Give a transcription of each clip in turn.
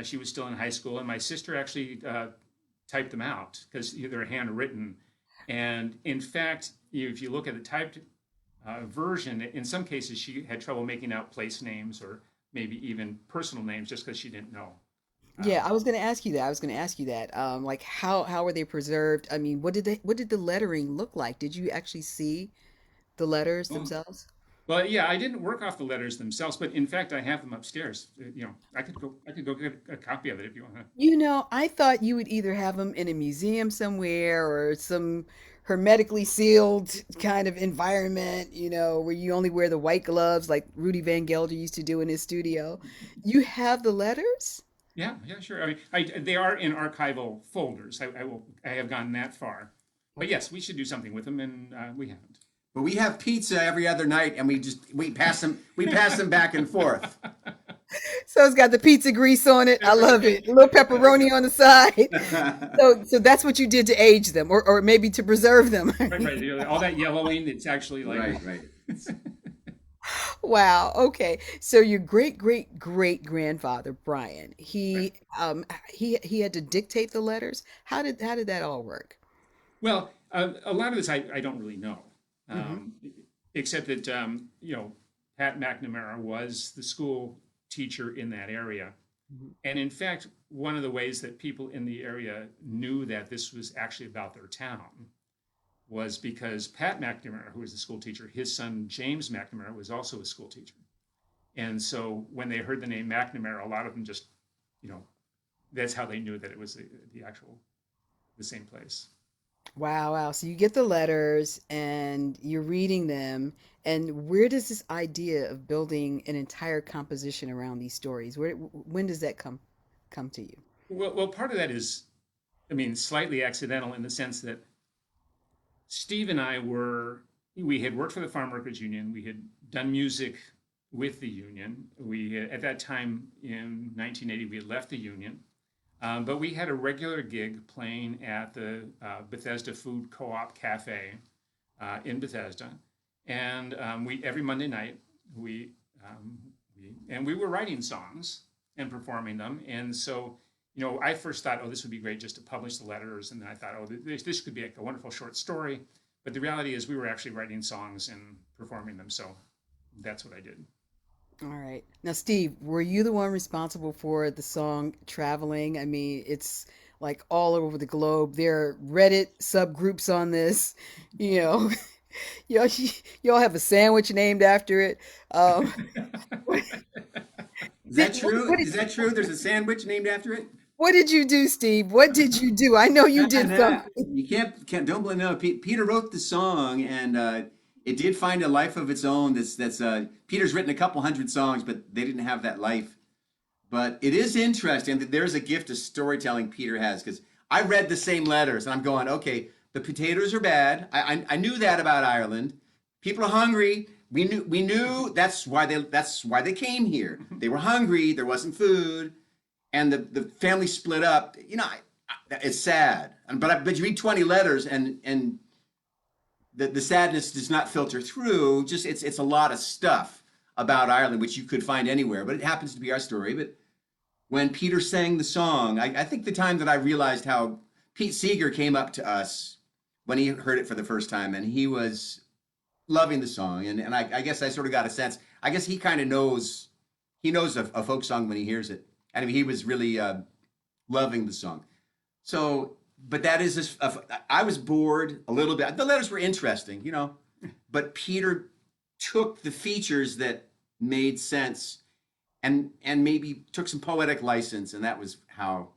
She was still in high school, and my sister actually typed them out because they're handwritten. And in fact, if you look at the typed version, in some cases she had trouble making out place names or maybe even personal names just because she didn't know. Yeah, Um, I was going to ask you that. I was going to ask you that. Like how were they preserved? I mean, what did the lettering look like? Did you actually see the letters well, themselves? well, yeah, I didn't work off the letters themselves, but in fact, I have them upstairs. I could go get a copy of it if you want to. You know, I thought you would either have them in a museum somewhere or some hermetically sealed kind of environment, where you only wear the white gloves like Rudy Van Gelder used to do in his studio. You have the letters? Yeah, yeah, sure. I mean, they are in archival folders. I have gone that far, but Okay. yes, we should do something with them, and we haven't. But we have pizza every other night, and we pass them back and forth. So it's got the pizza grease on it. I love it. A little pepperoni on the side. So that's what you did to age them, or maybe to preserve them. Right, right. All that yellowing, it's actually like, Right, right. Wow. Okay. So your great great great grandfather Brian, right. he had to dictate the letters. How did that all work? Well, a lot of this I don't really know, Hmm. um, except that Pat McNamara was the school teacher in that area. And in fact, one of the ways that people in the area knew that this was actually about their town was because Pat McNamara, who was the school teacher, his son James McNamara was also a school teacher. And so when they heard the name McNamara, a lot of them just, you know, that's how they knew that it was the same place. Wow, wow. So you get the letters and you're reading them. And where does this idea of building an entire composition around these stories, when does that come to you? Well, part of that is, I mean, slightly accidental in the sense that Steve and we had worked for the Farm Workers Union. We had done music with the union. At that time in 1980, we had left the union. But we had a regular gig playing at the Bethesda Food Co-op Cafe in Bethesda, and we every Monday night we, we were writing songs and performing them. And so, I first thought, oh, this would be great just to publish the letters, and then I thought, oh, this could be like a wonderful short story. But the reality is, we were actually writing songs and performing them. So that's what I did. All right. Now, Steve, were you the one responsible for the song Traveling? I mean, it's like all over the globe. There are Reddit subgroups on this. You know, y'all, y'all have a sandwich named after it. Um, what Is that what true? did Is that true? There's a sandwich named after it? what did you do, Steve? What did you do? I know you Nah, did nah. something. You can't don't blame no. Peter wrote the song, and it did find a life of its own. That's Peter's written a couple hundred songs, but they didn't have that life. But it is interesting that there's a gift of storytelling Peter has because I read the same letters and I'm going, okay, the potatoes are bad. I knew that about Ireland. People are hungry. We knew that's why they came here. They were hungry. There wasn't food, and the family split up. It's sad. But you read 20 letters and the sadness does not filter through. Just it's a lot of stuff about Ireland which you could find anywhere, but it happens to be our story. But when Peter sang the song, I think the time that I realized how Pete Seeger came up to us when he heard it for the first time, and he was loving the song, and I guess I sort of got a sense. I guess he kind of knows he knows a folk song when he hears it, and I mean, he was really loving the song. So, but that is just, I was bored a little bit. The letters were interesting, but Peter took the features that made sense and maybe took some poetic license, and that was how.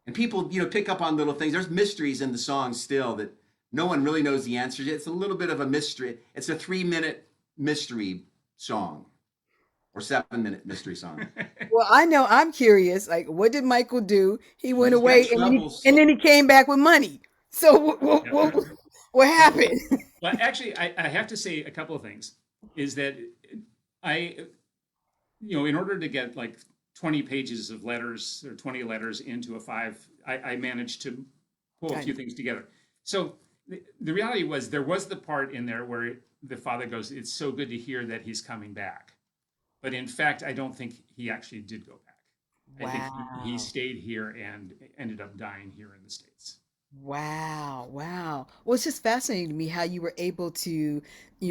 And people, pick up on little things. There's mysteries in the song still that no one really knows the answers. It's a little bit of a mystery. It's a 3-minute mystery song or 7-minute mystery song. Well, I know I'm curious. Like, what did Michael do? He went He's got away and troubles. then he came back with money. So what happened? Well, actually, I have to say a couple of things. Is that I, in order to get like 20 pages of letters or 20 letters into a five, I managed to pull a I few know. things together. So the reality was there was the part in there where the father goes, "It's so good to hear that he's coming back." But in fact, I don't think he actually did go back. I think he Wow. stayed here and ended up dying here in the States. Wow, wow. Well, it's just fascinating to me how you were able to,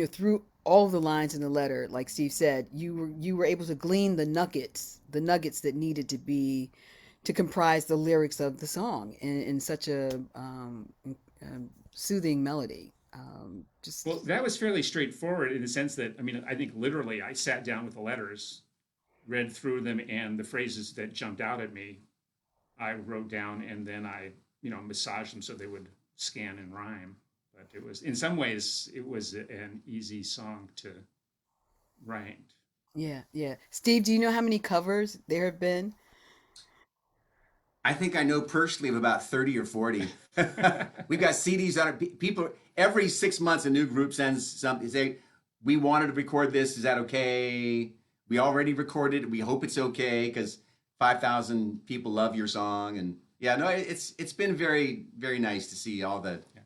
through all the lines in the letter, like Steve said, you were able to glean the nuggets that needed to comprise the lyrics of the song in such a soothing melody. Well, Just that was fairly straightforward in the sense that, I mean, I think literally I sat down with the letters, read through them, and the phrases that jumped out at me, I wrote down, and then I, massaged them so they would scan and rhyme. But it was, in some ways, it was an easy song to write. yeah, yeah. Steve, do you know how many covers there have been? I think I know personally of about 30 or 40. We've got CDs on it. People, every 6 months, a new group sends something. Say, we wanted to record this. Is that okay? We already recorded it. We hope it's okay because 5,000 people love your song. And yeah, no, it's been very, very nice to see all the Yeah.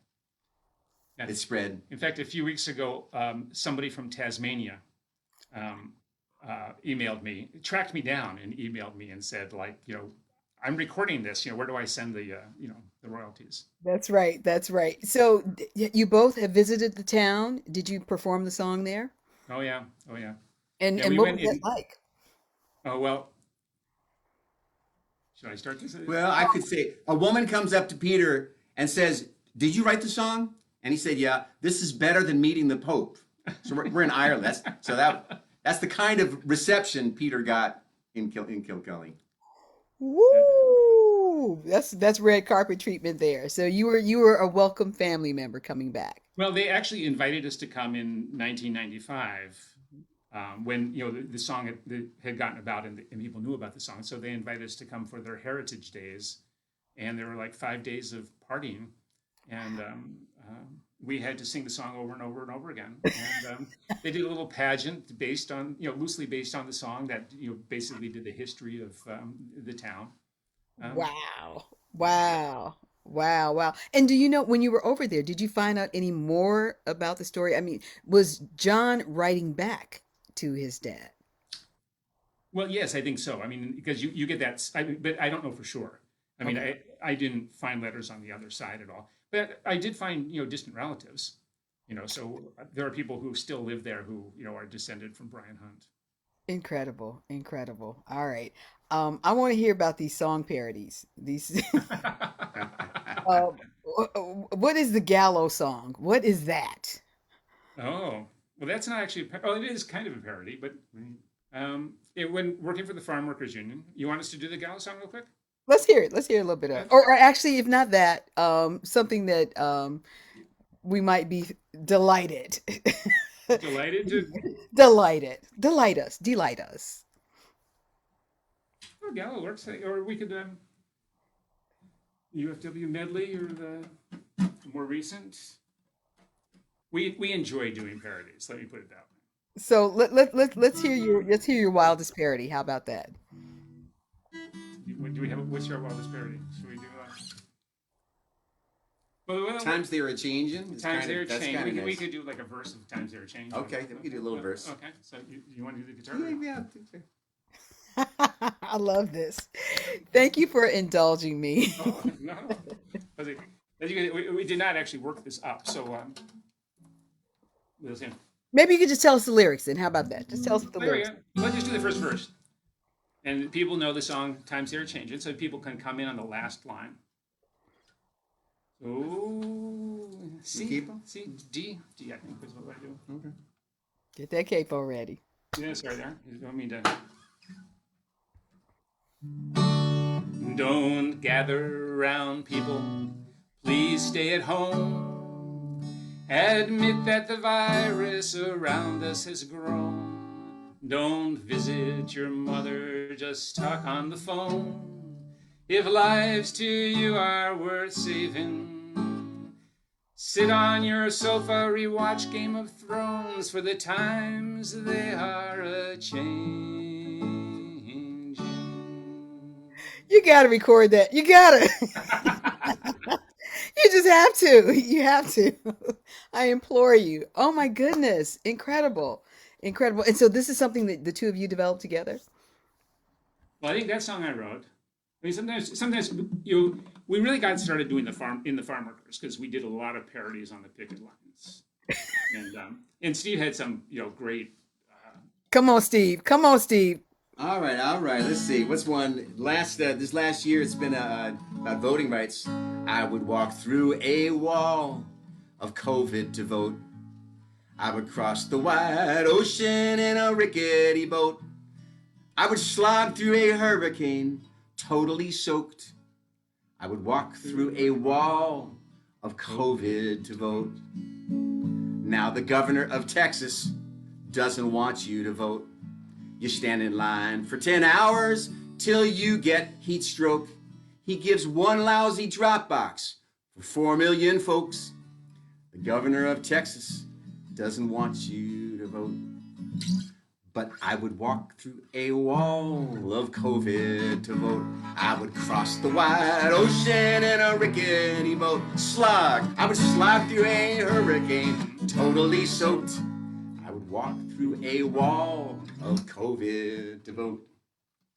Yeah. it spread. In fact, a few weeks ago, somebody from Tasmania um, emailed me, tracked me down, and emailed me and said, like, I'm recording this. Where do I send the, the royalties? That's right. That's right. So you both have visited the town. Did you perform the song there? Oh yeah, oh yeah, And yeah. and We what went was that in. like? Oh well, should I start this? Well, I could say a woman comes up to Peter and says, "Did you write the song?" And he said, "Yeah, this is better than meeting the Pope." So we're in Ireland. That's the kind of reception Peter got in Kilkelly. Yeah. Woo! That's red carpet treatment there. So you were a welcome family member coming back. Well, they actually invited us to come in 1995 when the song had gotten about and people knew about the song. So they invited us to come for their Heritage Days, and there were like 5 days of partying, and we had to sing the song over and over and over again. And they did a little pageant based on loosely based on the song that basically did the history of the town. Um, Wow. Wow. Wow. Wow. And do you know when you were over there, did you find out any more about the story? I mean, was John writing back to his dad? Well, yes, I think so. I mean, because you get that, but I don't know for sure. I mean, Okay. I didn't find letters on the other side at all, but I did find distant relatives. So there are people who still live there who are descended from Brian Hunt. Incredible. Incredible. All right. I want to hear about these song parodies. These what is the Gallo song? What is that? Oh, well, that's not actually. Oh, it is kind of a parody, but when working for the Farm Workers Union, you want us to do the Gala song real quick? Let's hear it. Let's hear a little bit of, That's or actually, if not that, something that we might be delighted. delighted to. Delighted. Delight us. Delight us. Oh, Gala works, or we could UFW medley or the more recent. We enjoy doing parodies. Let me put it that way. So let's hear your wildest parody. How about that? Do we have what's your wildest parody? Should we do? Well, Times they were changing. times they're That's changing. kind of We nice. could do like a verse of times they're changing. Okay, we could do a little verse. Okay, so you want to do the guitar? Yeah, yeah. I love this. Thank you for indulging me. Oh no, we did not actually work this up. So listen. Maybe you could just tell us the lyrics then. How about that? Just tell us what the There we lyrics. go. Let's just do the first verse, and people know the song "Times They're Changing," so people can come in on the last line. Oh, C, keep 'em? C, D, D. I think is what I do. Okay. Get that capo ready. Yeah, sorry there. You want me to? Don't gather around people. Please stay at home. Admit that the virus around us has grown. Don't visit your mother, just talk on the phone. If lives to you are worth saving, sit on your sofa, rewatch Game of Thrones, for the times they are a-changing. You gotta record that. You gotta. You just have to. You have to. I implore you. Oh my goodness. Incredible. Incredible. And so this is something that the two of you developed together? Well, I think that song I wrote. I mean, sometimes we really got started doing the farm workers because we did a lot of parodies on the picket lines, and Steve had some great. Come on, Steve. Come on, Steve. All right, all right. Let's see. What's one this last year? It's been about voting rights. I would walk through a wall of COVID to vote. I would cross the wide ocean in a rickety boat. I would slog through a hurricane, totally soaked. I would walk through a wall of COVID to vote. Now the governor of Texas doesn't want you to vote. You stand in line for 10 hours till you get heat stroke. He gives one lousy drop box for 4 million folks. The governor of Texas doesn't want you to vote. But I would walk through a wall of COVID to vote. I would cross the wide ocean in a rickety boat. I would slog through a hurricane, totally soaked. I would walk through a wall of COVID to vote.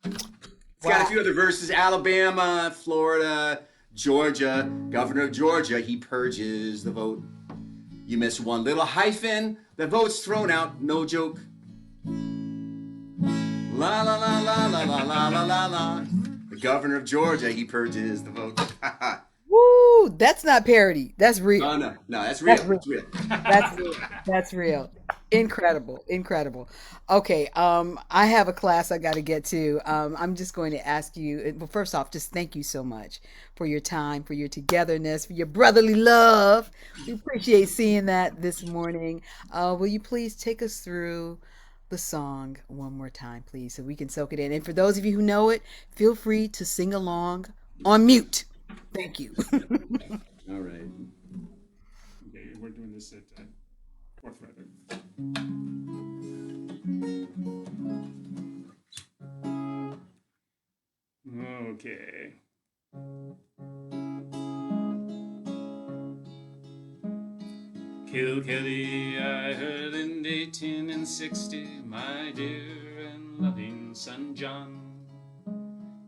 It's got a few other verses. Alabama, Florida, Georgia. Governor of Georgia, he purges the vote. You miss one little hyphen, the vote's thrown out, no joke. La la la la la la la la la la. The governor of Georgia, he purges the vote. Woo! That's not parody. That's real. Oh no, that's real. That's real. It's real. That's real. That's real. Incredible. Incredible. Okay. I have a class I got to get to. I'm just going to ask you. Well, first off, just thank you so much for your time, for your togetherness, for your brotherly love. We appreciate seeing that this morning. Will you please take us through the song one more time, please, so we can soak it in? And for those of you who know it, feel free to sing along on mute. Thank you. All right. Okay, we're doing this at fourth fret. Okay. Kilkelly, I heard in 1860, my dear and loving son John,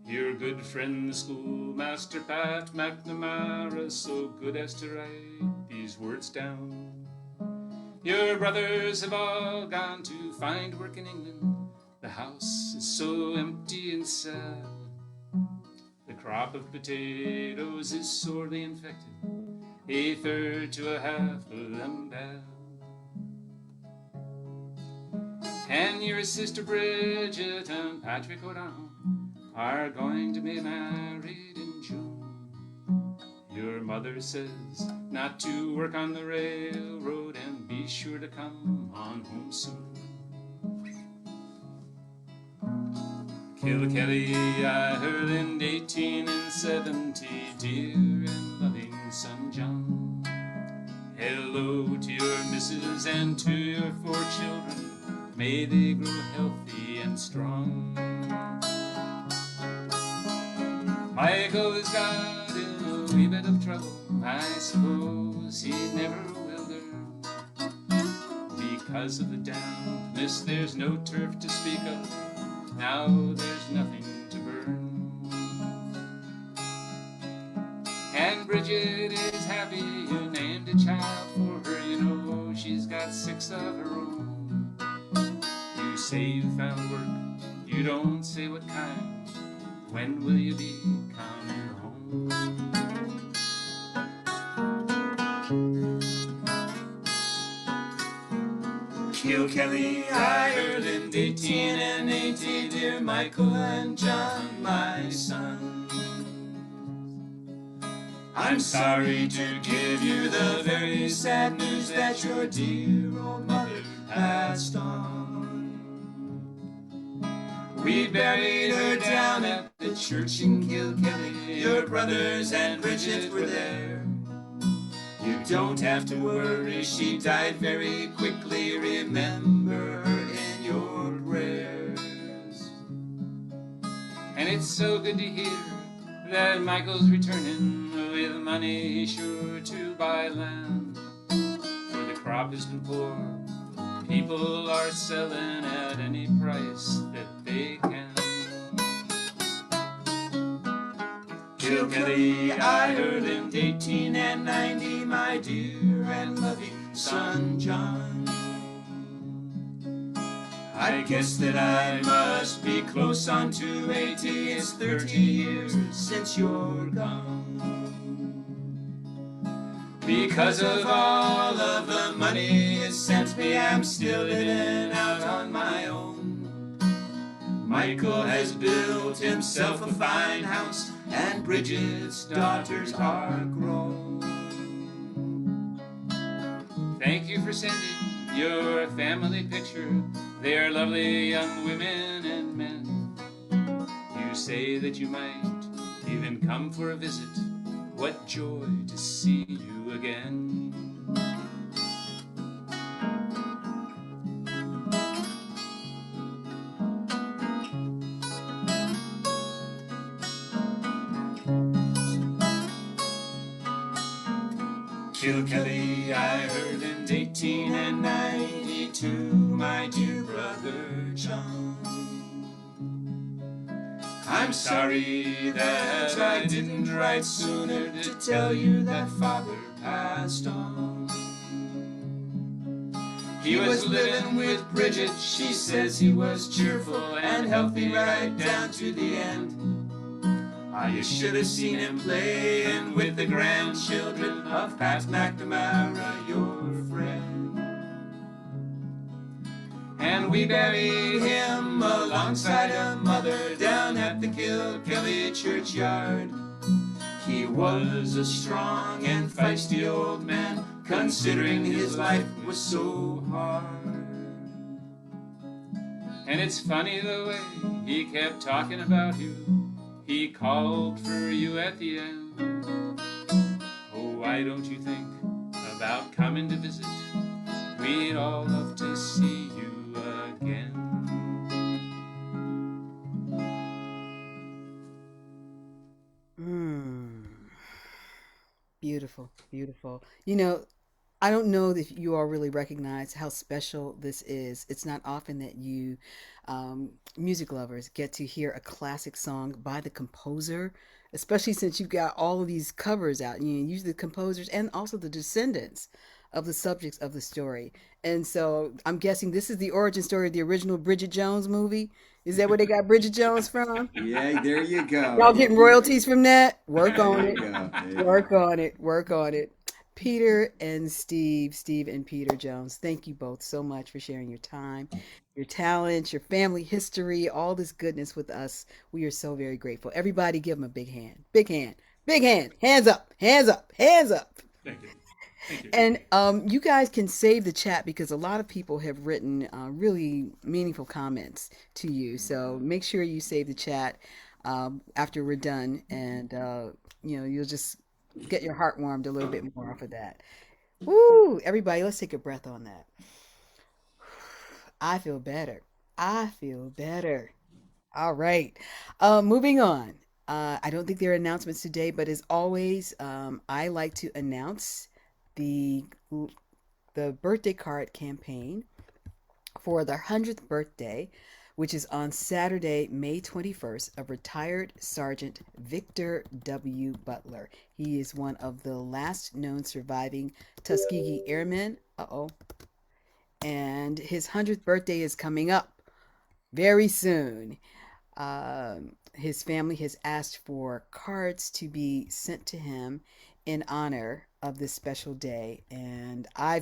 your good friend the schoolmaster Pat McNamara, so good as to write these words down. Your brothers have all gone to find work in England, the house is so empty and sad. The crop of potatoes is sorely infected, a third to a half of them bad. And your sister Bridget and Patrick O'Donnell are going to be married in June. Your mother says not to work on the railroad and be sure to come on home soon. Kilkelly, I heard in 1870, dear and loving son John. Hello to your missus and to your 4 children, may they grow healthy and strong. Michael has got in a wee bit of trouble, I suppose he never will learn. Because of the dampness, there's no turf to speak of, now there's nothing to burn. And Bridget is happy, you named a child for her, you know she's got 6 of her own. You say you found work, you don't say what kind, when will you be coming home? Kilkelly, I heard in 1880, dear Michael and John, my son. I'm sorry to give you the very sad news that your dear old mother passed on. We buried her down at the church in Kilkelly, your brothers and Bridget were there. You don't have to worry, she died very quickly, remember her in your prayers. And it's so good to hear that Michael's returning with money sure to buy land. For the crop has been poor, people are selling at any price that they can. Kilkelly, Ireland, 18 and 90, my dear and loving son John. I guess that I must be close on to 80, it's 30 years since you're gone. Because of all of the money it sent me, I'm still living out on my own. Michael has built himself a fine house, and Bridget's daughters are grown. Thank you for sending your family picture. They are lovely young women and men. You say that you might even come for a visit. What joy to see you again. Kilkelly, Ireland, 18 and 92, my dear brother John. I'm sorry that I didn't write sooner to tell you that father passed on. He was living with Bridget, she says he was cheerful and healthy right down to the end. You should have seen him playing with the grandchildren of Pat McNamara, your friend. And we buried him alongside a mother down at the Kilkelly churchyard. He was a strong and feisty old man, considering his life was so hard. And it's funny the way he kept talking about you. He called for you at the end. Oh, why don't you think about coming to visit? We'd all love to see you again. Beautiful, beautiful. You know, I don't know if you all really recognize how special this is. It's not often that you, music lovers, get to hear a classic song by the composer, especially since you've got all of these covers out. You know, usually the composers and also the descendants of the subjects of the story. And so I'm guessing this is the origin story of the original Bridget Jones movie. Is that where they got Bridget Jones from? Yeah, there you go. Y'all getting royalties from that? Work on There it. you go. There you Work go. on it. Work on it. Peter and Steve and Peter Jones, thank you both so much for sharing your time, your talents, your family history, all this goodness with us. We are so very grateful. Everybody give them a big hand. Big hand. Big hand. Hands up. Hands up. Hands up. Thank you. Thank you. And you guys can save the chat because a lot of people have written really meaningful comments to you. So make sure you save the chat after we're done, and you'll just get your heart warmed a little bit more off of that. Woo! Everybody, let's take a breath on that. I feel better. I feel better. All right. Moving on. I don't think there are announcements today, but as always, I like to announce the birthday card campaign for the 100th birthday, which is on Saturday, May 21st, of retired Sergeant Victor W. Butler. He is one of the last known surviving Tuskegee Airmen. And his 100th birthday is coming up very soon. His family has asked for cards to be sent to him in honor of this special day, and I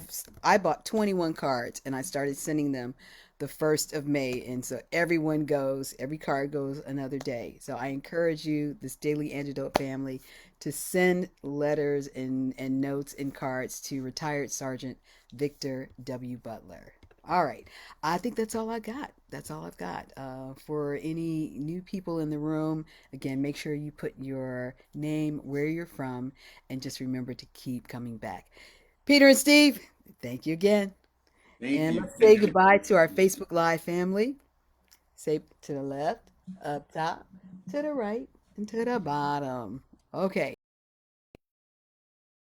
bought 21 cards and I started sending them the 1st of May, and so every card goes another day. So I encourage you, this Daily Antidote family, to send letters and notes and cards to retired Sergeant Victor W. Butler. All right. I think that's all I got. That's all I've got. For any new people in the room, again, make sure you put your name, where you're from, and just remember to keep coming back. Peter and Steve, thank you again. Thank you. Let's say goodbye to our Facebook Live family. Say to the left, up top, to the right, and to the bottom. Okay.